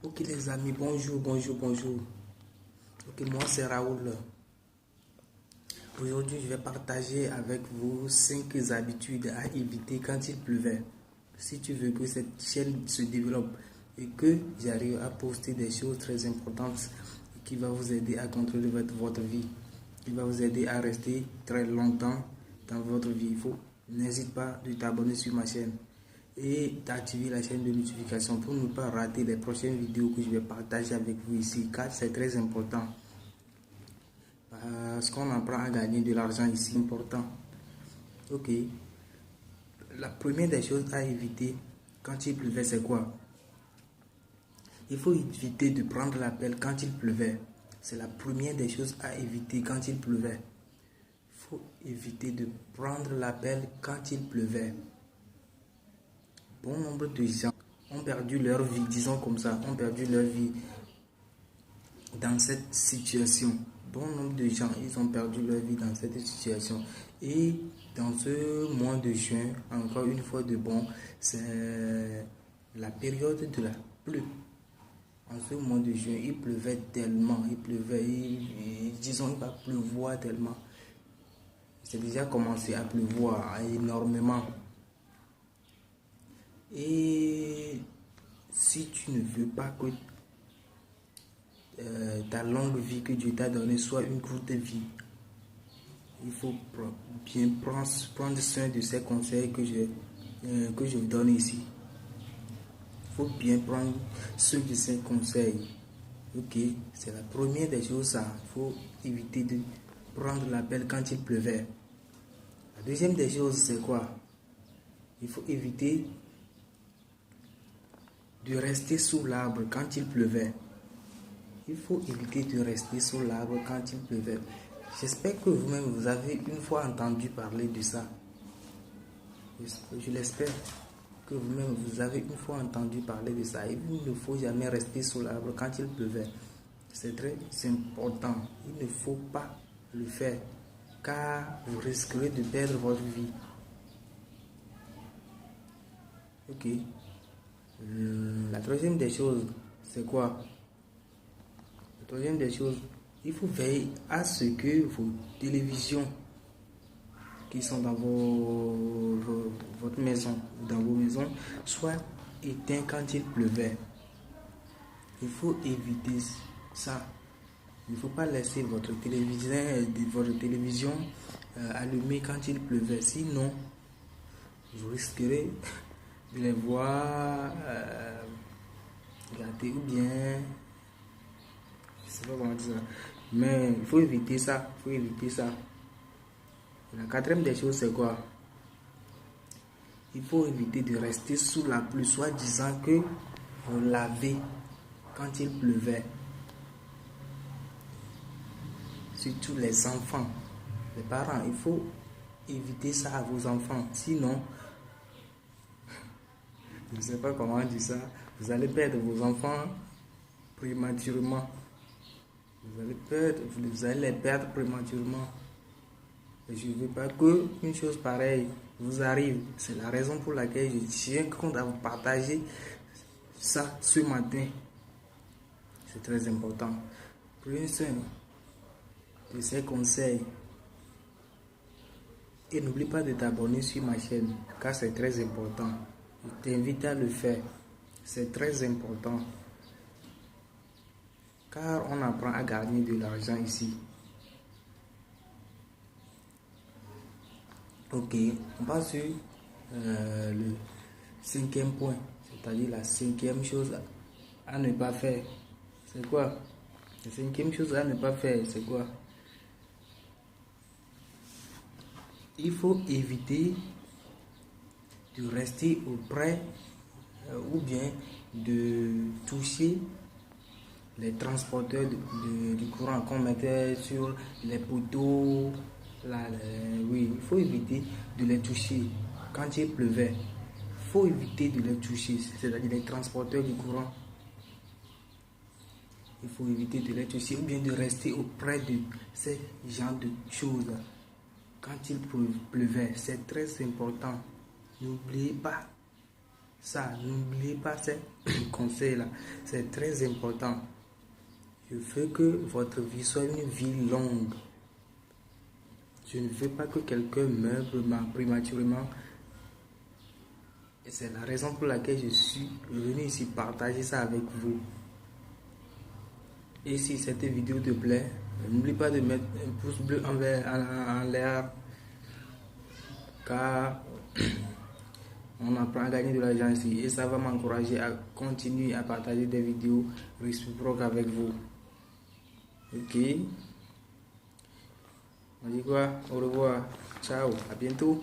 Ok les amis, bonjour. Ok, moi c'est Raoul. Aujourd'hui, je vais partager avec vous 5 habitudes à éviter quand il pleuvait. Si tu veux que cette chaîne se développe et que j'arrive à poster des choses très importantes qui vont vous aider à contrôler votre vie, qui va vous aider à rester très longtemps dans votre vie, n'hésite pas de t'abonner sur ma chaîne et d'activer la chaîne de notification pour ne pas rater les prochaines vidéos que je vais partager avec vous ici, car c'est très important. Parce qu'on apprend à gagner de l'argent ici, important. Ok. La première des choses à éviter quand il pleuvait, c'est quoi? Il faut éviter de prendre l'appel quand il pleuvait. C'est la première des choses à éviter quand il pleuvait. Il faut éviter de prendre l'appel quand il pleuvait. Bon nombre de gens ont perdu leur vie, disons comme ça, ont perdu leur vie dans cette situation. Bon nombre de gens, ils ont perdu leur vie dans cette situation. Et dans ce mois de juin, encore une fois de bon, c'est la période de la pluie. En ce mois de juin, il pleuvait tellement, disons, il va pleuvoir tellement. C'est déjà commencé à pleuvoir énormément. Et si tu ne veux pas que ta longue vie que Dieu t'a donnée soit une courte vie, il faut bien prendre soin de ces conseils que je vous donne ici. Il faut bien prendre soin de ces conseils. Ok, c'est la première des choses, ça. Il faut éviter de prendre l'appel quand il pleuvait. La deuxième des choses, c'est quoi? Il faut éviter de rester sous l'arbre quand il pleuvait. Il faut éviter de rester sous l'arbre quand il pleuvait. J'espère que vous-même, vous avez une fois entendu parler de ça. Je l'espère que vous-même, vous avez une fois entendu parler de ça. Il ne faut jamais rester sous l'arbre quand il pleuvait. C'est très important. Il ne faut pas le faire, car vous risquerez de perdre votre vie. Ok. La troisième des choses, c'est quoi? La troisième des choses, il faut veiller à ce que vos télévisions qui sont dans votre maison, dans vos maisons, soient éteintes quand il pleuvait. Il faut éviter ça. Il ne faut pas laisser votre télévision allumée quand il pleuvait. Sinon, vous risquerez de les voir gâter ou bien... Je ne sais pas comment dire ça. Mais il faut éviter ça. La quatrième des choses, c'est quoi? Il faut éviter de rester sous la pluie, soit disant que vous lavez quand il pleuvait. Surtout les enfants, les parents, il faut éviter ça à vos enfants. Sinon, je ne sais pas comment dire ça, vous allez perdre vos enfants prématurément. Vous allez les perdre prématurément. Et je ne veux pas qu'une chose pareille vous arrive. C'est la raison pour laquelle je tiens compte à vous partager ça ce matin. C'est très important. Prenez soin de ces conseils. Et n'oublie pas de t'abonner sur ma chaîne, car c'est très important. Je t'invite à le faire. C'est très important. Car on apprend à gagner de l'argent ici. Ok, on passe sur le cinquième point, c'est-à-dire la cinquième chose à ne pas faire. C'est quoi? La cinquième chose à ne pas faire, c'est quoi? Il faut éviter de rester auprès ou bien de toucher les transporteurs du courant qu'on mettait sur les poteaux. Oui, il faut éviter de les toucher quand il pleuvait. Il faut éviter de les toucher, c'est-à-dire les transporteurs du courant. Il faut éviter de les toucher ou bien de rester auprès de ces genres de choses quand il pleuvait. C'est très important. N'oubliez pas, Ça, n'oubliez pas ces conseils-là. C'est très important. Je veux que votre vie soit une vie longue. Je ne veux pas que quelqu'un meure prématurément. Et c'est la raison pour laquelle je suis venu ici partager ça avec vous. Et si cette vidéo te plaît, n'oublie pas de mettre un pouce bleu en l'air, car on apprend à gagner de l'argent ici et ça va m'encourager à continuer à partager des vidéos réciproques avec vous. Ok? On dit quoi? Au revoir. Ciao. À bientôt.